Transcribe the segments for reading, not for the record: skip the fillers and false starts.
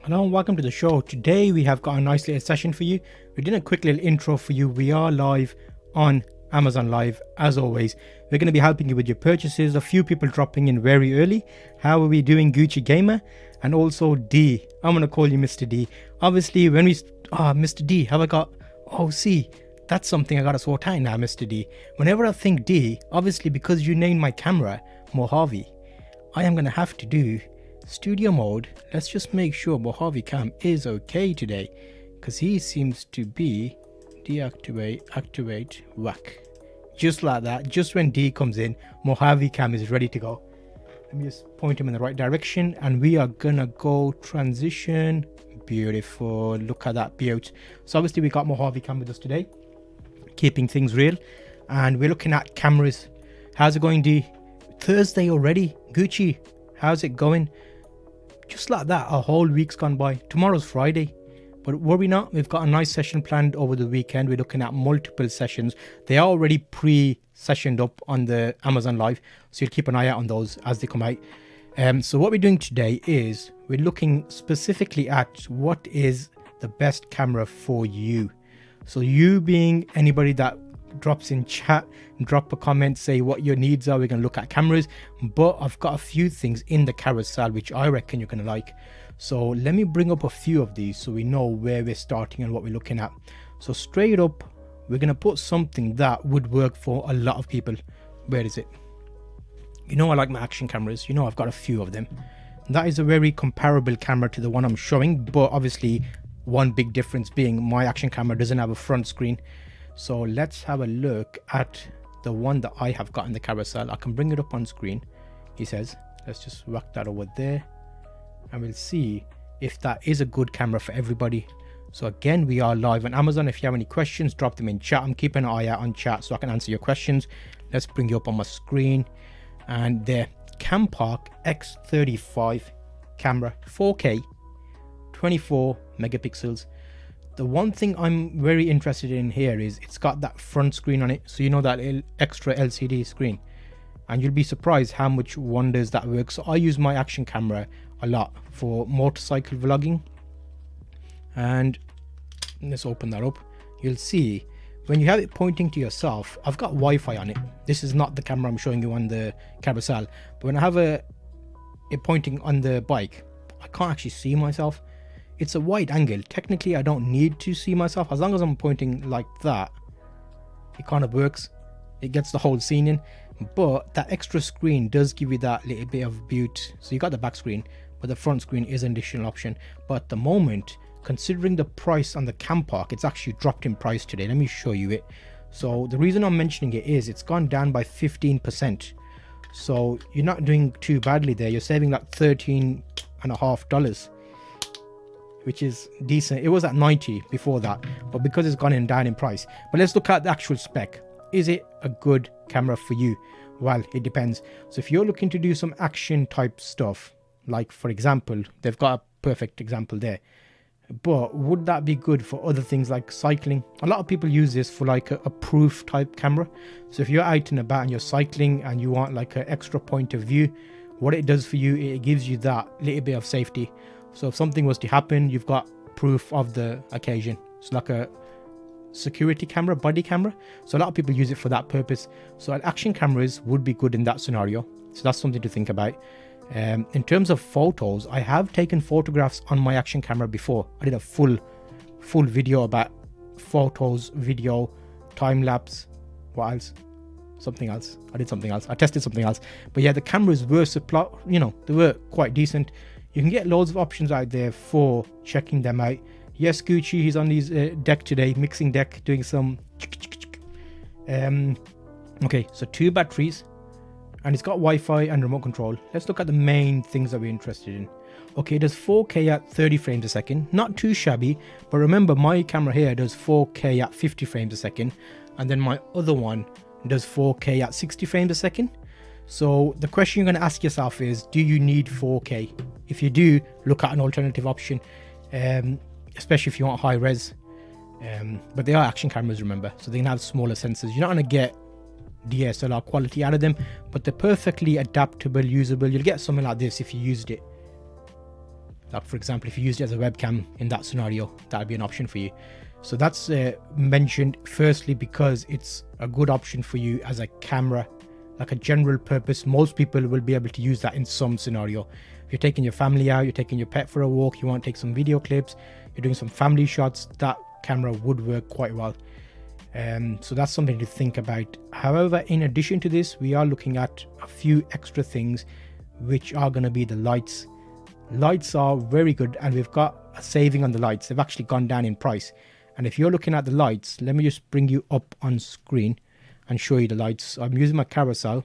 Hello and welcome to the show. Today we have got a nice little session for you. We're doing a quick little intro for you. We are live on Amazon Live as always. We're going to be helping you with your purchases. A few people dropping in very early. How are we doing, Gucci Gamer? And also D. I'm going to call you Mr. D. Obviously when we... Mr. D, have I got... Oh, see, that's something I got to sort out now, Mr. D. Whenever I think D, obviously because you named my camera Mojave, I am going to have to do studio mode. Let's just make sure Mojave Cam is okay today, because he seems to be deactivate, activate, whack. Just like that, just when D comes in, Mojave Cam is ready to go. Let me just point him in the right direction and we are gonna go transition. Beautiful, look at that beaut. So obviously we got Mojave Cam with us today, keeping things real, and we're looking at cameras. How's it going, D? Thursday already. Gucci, how's it going? Just like that, a whole week's gone by. Tomorrow's Friday, but worry not, we've got a nice session planned over the weekend. We're looking at multiple sessions. They are already pre-sessioned up on the Amazon Live, so you'll keep an eye out on those as they come out. So what we're doing today is we're looking specifically at what is the best camera for you. So you being anybody that drops in chat, drop a comment, say what your needs are. We're going to look at cameras, but I've got a few things in the carousel which I reckon you're going to like. So let me bring up a few of these so we know where we're starting and what we're looking at. So straight up, we're going to put something that would work for a lot of people. Where is it? You know I like my action cameras. You know I've got a few of them. That is a very comparable camera to the one I'm showing, but obviously one big difference being my action camera doesn't have a front screen. So let's have a look at the one that I have got in the carousel. I can bring it up on screen. He says, let's just whack that over there and we'll see if that is a good camera for everybody. So again, we are live on Amazon. If you have any questions, drop them in chat. I'm keeping an eye out on chat so I can answer your questions. Let's bring you up on my screen. And there, Campark X35 camera, 4K, 24 megapixels. The one thing I'm very interested in here is it's got that front screen on it. So you know that extra LCD screen. And you'll be surprised how much wonders that works. So I use my action camera a lot for motorcycle vlogging. And let's open that up. You'll see when you have it pointing to yourself, I've got Wi-Fi on it. This is not the camera I'm showing you on the carousel. But when I have it pointing on the bike, I can't actually see myself. It's a wide angle. Technically, I don't need to see myself. As long as I'm pointing like that, it kind of works. It gets the whole scene in. But that extra screen does give you that little bit of beauty. So you got the back screen, but the front screen is an additional option. But at the moment, considering the price on the Campark, it's actually dropped in price today. Let me show you it. So the reason I'm mentioning it is it's gone down by 15%. So you're not doing too badly there. You're saving like $13.50. Which is decent. It was at 90 before that, but because it's gone down in price. But let's look at the actual spec. Is it a good camera for you? Well, it depends. So if you're looking to do some action type stuff, like for example, they've got a perfect example there. But would that be good for other things like cycling? A lot of people use this for like a proof type camera. So if you're out and about and you're cycling and you want like an extra point of view, what it does for you, it gives you that little bit of safety. So if something was to happen, you've got proof of the occasion. It's like a security camera, body camera. So a lot of people use it for that purpose. So action cameras would be good in that scenario. So that's something to think about. In terms of photos, I have taken photographs on my action camera before. I did a full video about photos, video, time lapse. What else? Something else. I did something else. I tested something else. But yeah, the cameras were they were quite decent. You can get loads of options out there for checking them out. Yes, Gucci, he's on his deck today, mixing deck, doing some... Okay, so 2 batteries. And it's got Wi-Fi and remote control. Let's look at the main things that we're interested in. Okay, it does 4K at 30 frames a second. Not too shabby, but remember my camera here does 4K at 50 frames a second. And then my other one does 4K at 60 frames a second. So the question you're going to ask yourself is, do you need 4K? If you do, look at an alternative option, especially if you want high res. But they are action cameras, remember, so they can have smaller sensors. You're not going to get DSLR quality out of them, but they're perfectly adaptable, usable. You'll get something like this if you used it. Like for example, if you used it as a webcam in that scenario, that would be an option for you. So that's mentioned firstly because it's a good option for you as a camera, like a general purpose. Most people will be able to use that in some scenario. If you're taking your family out, you're taking your pet for a walk, you want to take some video clips, you're doing some family shots, that camera would work quite well. So that's something to think about. However, in addition to this, we are looking at a few extra things, which are going to be the lights. Lights are very good, and we've got a saving on the lights. They've actually gone down in price. And if you're looking at the lights, let me just bring you up on screen and show you the lights. I'm using my carousel.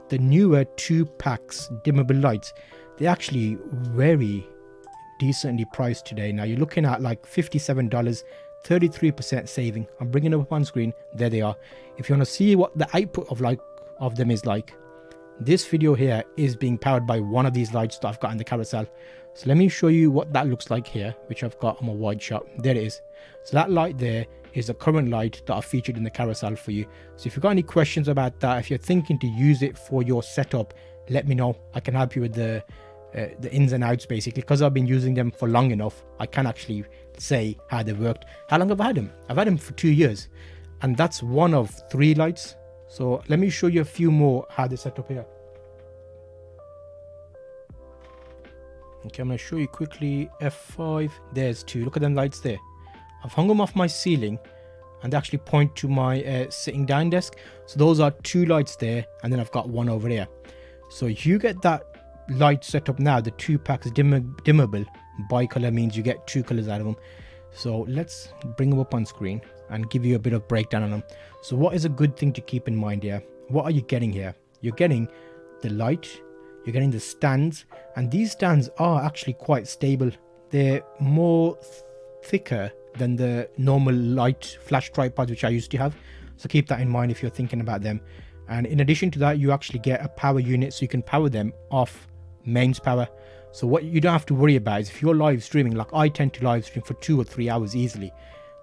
The newer 2-packs dimmable lights, they're actually very decently priced today. Now you're looking at like $57, 33% saving. I'm bringing them up on screen. There they are. If you want to see what the output of them is like, this video here is being powered by one of these lights that I've got in the carousel. So let me show you what that looks like here, which I've got on my wide shot. There it is. So that light there is the current light that I've featured in the carousel for you. So if you've got any questions about that, if you're thinking to use it for your setup, let me know. I can help you with the ins and outs, basically. Because I've been using them for long enough, I can actually say how they worked. How long have I had them? I've had them for 2 years, and that's one of 3 lights. So let me show you a few more how they're set up here. Okay, I'm going to show you quickly. F5, there's 2. Look at them lights there. I've hung them off my ceiling, and they actually point to my sitting down desk. So those are 2 lights there, and then I've got one over there. So you get that light set up now. The 2-packs dimmable. Bicolor means you get 2 colors out of them. So let's bring them up on screen and give you a bit of breakdown on them. So what is a good thing to keep in mind here? What are you getting here? You're getting the light, you're getting the stands, and these stands are actually quite stable. They're more thicker than the normal light flash tripods which I used to have. So keep that in mind if you're thinking about them. And in addition to that, you actually get a power unit, so you can power them off mains power. So what you don't have to worry about is if you're live streaming, like I tend to live stream for 2 or 3 hours easily,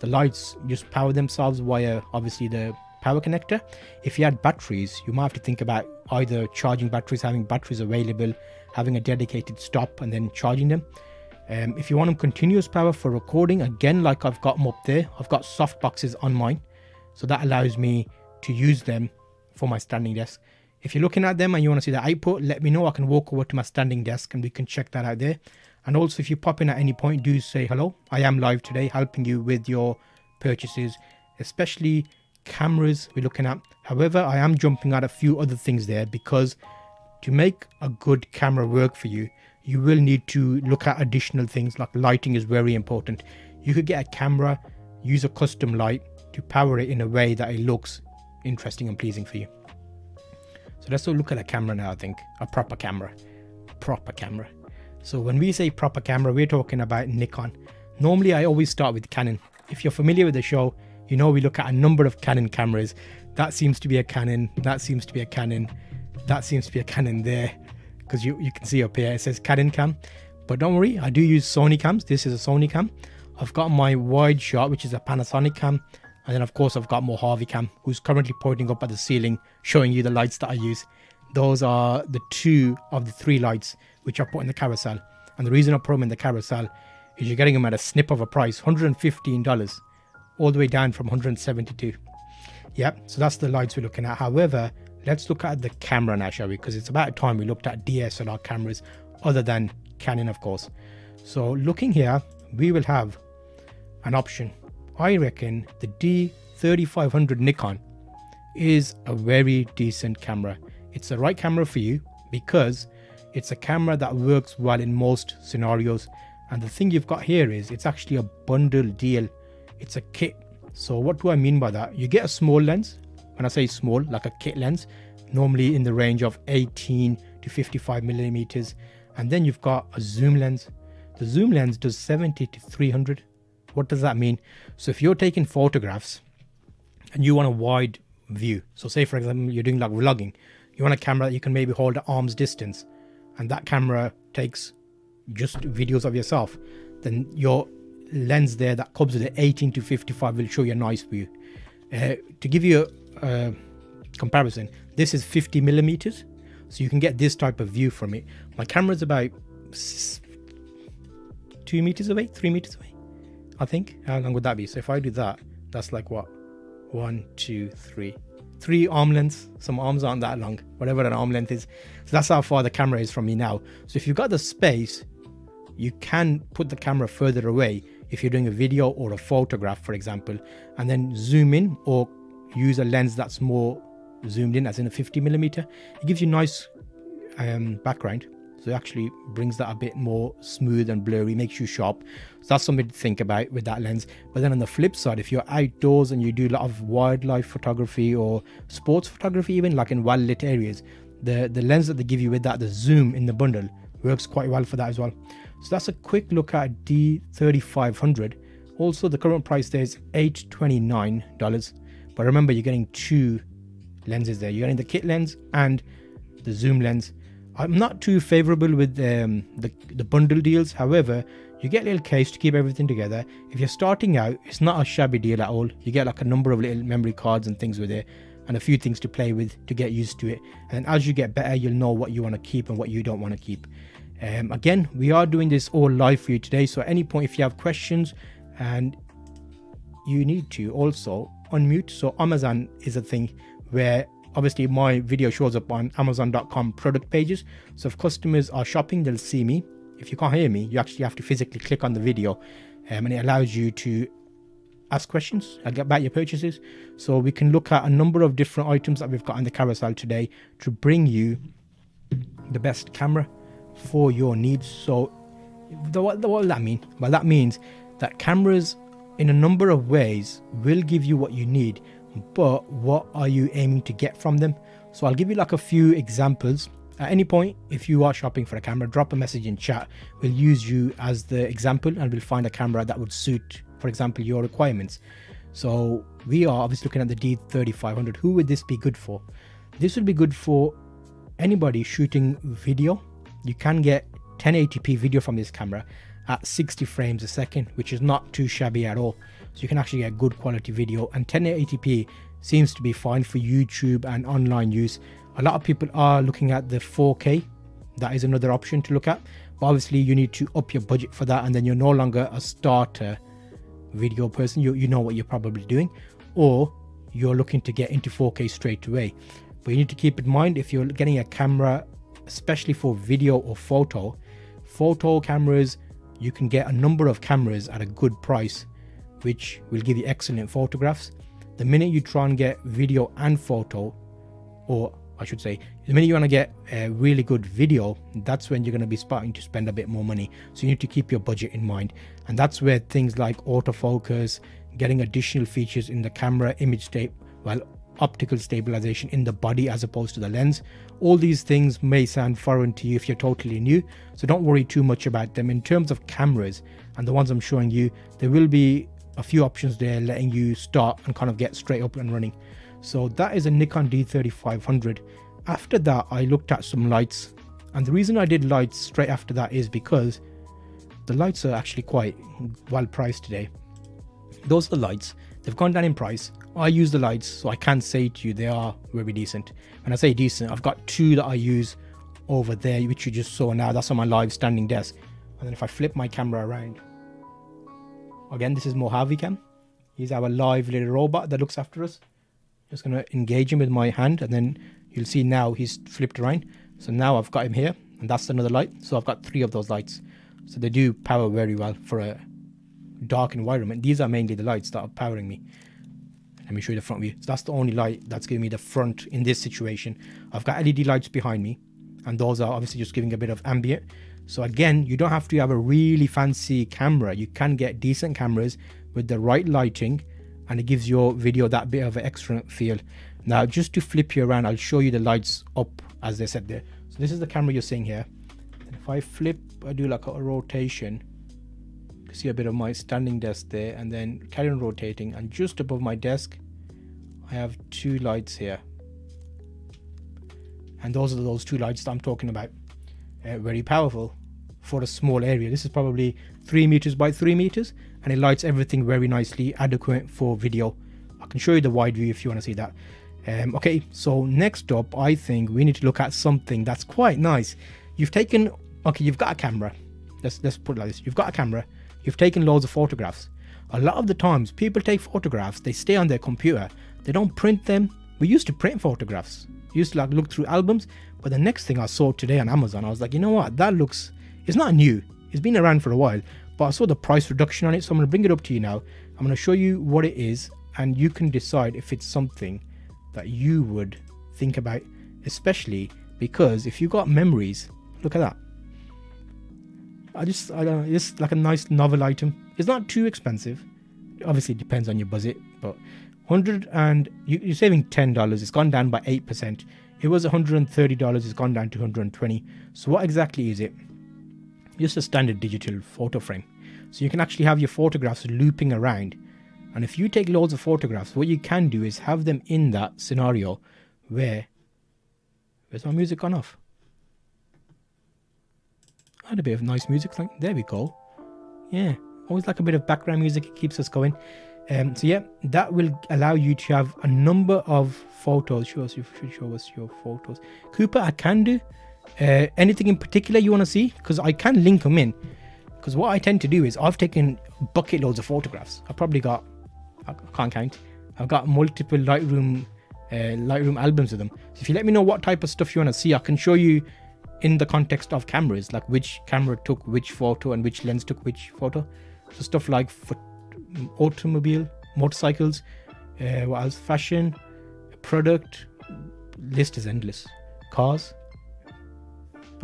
the lights just power themselves via obviously the power connector. If you had batteries, you might have to think about either charging batteries, having batteries available, having a dedicated stop and then charging them. If you want them continuous power for recording, again, like I've got them up there, I've got soft boxes on mine, so that allows me to use them for my standing desk. If you're looking at them and you want to see the output, let me know. I can walk over to my standing desk and we can check that out there. And also, if you pop in at any point, do say hello. I am live today helping you with your purchases, especially cameras we're looking at. However, I am jumping at a few other things there, because to make a good camera work for you, you will need to look at additional things like lighting is very important. You could get a camera, use a custom light to power it in a way that it looks interesting and pleasing for you. So let's look at a camera now. I think a proper camera. So when we say proper camera, we're talking about Nikon. Normally I always start with Canon. If you're familiar with the show, you know we look at a number of Canon cameras. That seems to be a Canon, that seems to be a Canon, that seems to be a Canon there, because you can see up here it says Canon cam. But don't worry, I do use Sony cams. This is a Sony cam. I've got my wide shot, which is a Panasonic cam, and then of course I've got Mojave Cam, who's currently pointing up at the ceiling showing you the lights that I use. Those are the 2 of the 3 lights which I put in the carousel. And the reason I put them in the carousel is you're getting them at a snip of a price, $115, all the way down from $172. Yep, so that's the lights we're looking at. However, let's look at the camera now, shall we? Because it's about time we looked at DSLR cameras other than Canon, of course. So looking here, we will have an option. I reckon the D3500 Nikon is a very decent camera. It's the right camera for you because it's a camera that works well in most scenarios. And the thing you've got here is it's actually a bundle deal. It's a kit. So what do I mean by that? You get a small lens. When I say small, like a kit lens, normally in the range of 18 to 55 millimeters. And then you've got a zoom lens. The zoom lens does 70 to 300. What does that mean? So if you're taking photographs and you want a wide view, so say for example you're doing like vlogging, you want a camera that you can maybe hold at arm's distance, and that camera takes just videos of yourself, then your lens there that comes with the 18 to 55 will show you a nice view. To give you a comparison, this is 50 millimeters, so you can get this type of view from it. My camera is about 2 meters away, 3 meters away, I think. How long would that be? So if I do that, that's like what? 1, 2, 3. 3 arm lengths. Some arms aren't that long, whatever an arm length is. So that's how far the camera is from me now. So if you've got the space, you can put the camera further away if you're doing a video or a photograph, for example, and then zoom in or use a lens that's more zoomed in, as in a 50mm. It gives you nice background, so it actually brings that a bit more smooth and blurry, makes you sharp. So that's something to think about with that lens. But then on the flip side, if you're outdoors and you do a lot of wildlife photography or sports photography, even like in well lit areas, the lens that they give you with that, the zoom in the bundle, works quite well for that as well. So that's a quick look at D3500. Also, the current price there is $829, but remember, you're getting 2 lenses there. You're getting the kit lens and the zoom lens. I'm not too favorable with the bundle deals. However, you get a little case to keep everything together. If you're starting out, it's not a shabby deal at all. You get like a number of little memory cards and things with it, and a few things to play with to get used to it. And as you get better, you'll know what you want to keep and what you don't want to keep. Again, we are doing this all live for you today, so at any point if you have questions, and you need to also unmute. So Amazon is a thing where obviously my video shows up on amazon.com product pages, so if customers are shopping, they'll see me. If you can't hear me, you actually have to physically click on the video, and it allows you to ask questions about your purchases. So we can look at a number of different items that we've got on the carousel today to bring you the best camera for your needs. So what does that mean? Well, that means that cameras in a number of ways will give you what you need, but what are you aiming to get from them? So I'll give you like a few examples. At any point, if you are shopping for a camera, drop a message in chat. We'll use you as the example and we'll find a camera that would suit, for example, your requirements. So we are obviously looking at the D3500. Who would this be good for? This would be good for anybody shooting video. You can get 1080p video from this camera at 60 frames a second, which is not too shabby at all. So you can actually get good quality video, and 1080p seems to be fine for YouTube and online use. A lot of people are looking at the 4K. That is another option to look at, but obviously you need to up your budget for that, and then you're no longer a starter video person. You know what you're probably doing, or you're looking to get into 4K straight away. But you need to keep in mind, if you're getting a camera especially for video or photo cameras, you can get a number of cameras at a good price, which will give you excellent photographs. The minute you try and get video and photo, or I should say, the minute you want to get a really good video, that's when you're going to be starting to spend a bit more money. So you need to keep your budget in mind. And that's where things like autofocus, getting additional features in the camera, optical stabilization in the body as opposed to the lens. All these things may sound foreign to you if you're totally new, so don't worry too much about them. In terms of cameras and the ones I'm showing you, there will be a few options there letting you start and kind of get straight up and running. So that is a Nikon D3500. After that, I looked at some lights, and the reason I did lights straight after that is because the lights are actually quite well priced today. Those are the lights. They've gone down in price. I use the lights, so I can say to you they are very decent. When I say decent, I've got 2 that I use over there, which you just saw now. That's on my live standing desk. And then if I flip my camera around, again, this is Mojave Cam. He's our live little robot that looks after us. Just going to engage him with my hand, and then you'll see now he's flipped around. So now I've got him here, and that's another light. So I've got 3 of those lights. So they do power very well for a dark environment. These are mainly the lights that are powering me. Let me show you the front view. So that's the only light that's giving me the front in this situation. I've got LED lights behind me, and those are obviously just giving a bit of ambient. So again, you don't have to have a really fancy camera. You can get decent cameras with the right lighting, and it gives your video that bit of an extra feel. Now, just to flip you around, I'll show you the lights up as they said there. So this is the camera you're seeing here. And if I flip, I do like a rotation, you see a bit of my standing desk there, and then carry on rotating, and just above my desk I have 2 lights here, and those are those 2 lights that I'm talking about. Very powerful for a small area. This is probably 3 meters by 3 meters, and it lights everything very nicely, adequate for video. I can show you the wide view if you want to see that. Okay, so next up, I think we need to look at something that's quite nice. You've got a camera. let's put it like this. You've got a camera, you've taken loads of photographs. A lot of the times people take photographs, they stay on their computer, they don't print them. We used to print photographs. We used to like look through albums, but the next thing I saw today on Amazon, I was like, you know what, that looks, it's not new, it's been around for a while, but I saw the price reduction on it, so I'm going to bring it up to you now. I'm going to show you what it is, and you can decide if it's something that you would think about, especially because if you got memories, look at that. I don't know, it's like a nice novel item. It's not too expensive. Obviously it depends on your budget, but you're saving $10. It's gone down by 8%. It was $130. It's gone down to $120. So what exactly is it? Just a standard digital photo frame. So you can actually have your photographs looping around. And if you take loads of photographs, what you can do is have them in that scenario where's my music gone off? I had a bit of nice music, like there we go. Yeah, always like a bit of background music, it keeps us going. So yeah, that will allow you to have a number of photos. Show us your photos. Cooper, I can do anything in particular you want to see, because I can link them in. Because what I tend to do is I've taken bucket loads of photographs. I've probably got, I can't count, I've got multiple Lightroom albums of them. So if you let me know what type of stuff you want to see, I can show you in the context of cameras, like which camera took which photo and which lens took which photo. So stuff like motorcycles, what else, fashion, product, list is endless, cars.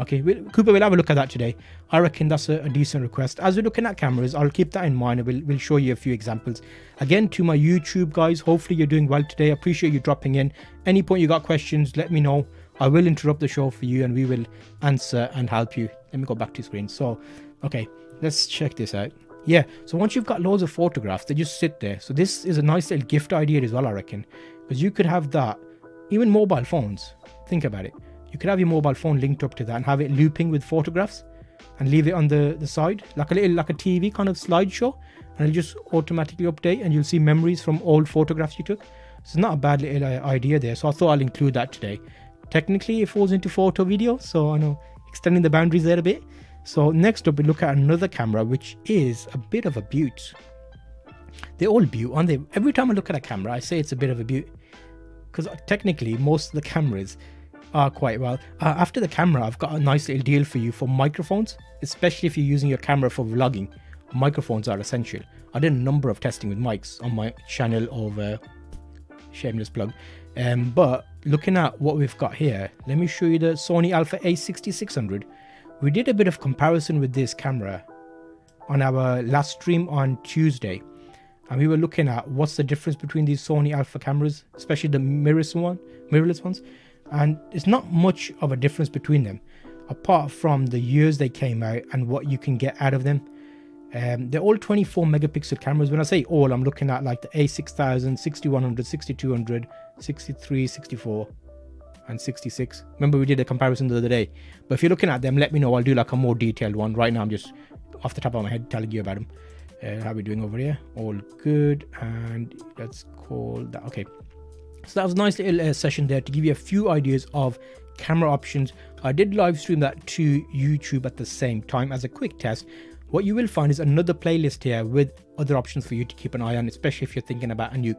Okay, Cooper, we'll have a look at that today. I reckon that's a decent request. As we're looking at cameras, I'll keep that in mind, and we'll show you a few examples. Again, to my YouTube guys, hopefully you're doing well today. I appreciate you dropping in. Any point you got questions, let me know. I will interrupt the show for you and we will answer and help you. Let me go back to screen. So, okay, let's check this out. Yeah, so once you've got loads of photographs, they just sit there. So this is a nice little gift idea as well, I reckon. Because you could have that, even mobile phones. Think about it. You could have your mobile phone linked up to that and have it looping with photographs and leave it on the side, like a TV kind of slideshow, and it'll just automatically update and you'll see memories from old photographs you took. So it's not a bad little idea there. So I thought I'll include that today. Technically it falls into photo video, so I know extending the boundaries there a bit. So next up we look at another camera which is a bit of a beaut. They're all beaut, aren't they? Every time I look at a camera I say it's a bit of a beaut, because technically most of the cameras are quite well. After the camera, I've got a nice little deal for you for microphones, especially if you're using your camera for vlogging. Microphones are essential. I did a number of testing with mics on my channel of shameless plug. But looking at what we've got here, let me show you the Sony Alpha A6600. We did a bit of comparison with this camera on our last stream on Tuesday, and we were looking at what's the difference between these Sony Alpha cameras, especially the mirrorless ones. And it's not much of a difference between them, apart from the years they came out and what you can get out of them. They're all 24 megapixel cameras. When I say all, I'm looking at like the A6000, 6100, 6200, 63, 64 and 66. Remember we did a comparison the other day. But if you're looking at them, let me know. I'll do like a more detailed one. Right now I'm just off the top of my head telling you about them. How are we doing over here? All good. And let's call that. Okay. So that was a nice little session there to give you a few ideas of camera options. I did live stream that to YouTube at the same time as a quick test. What you will find is another playlist here with other options for you to keep an eye on, especially if you're thinking about a new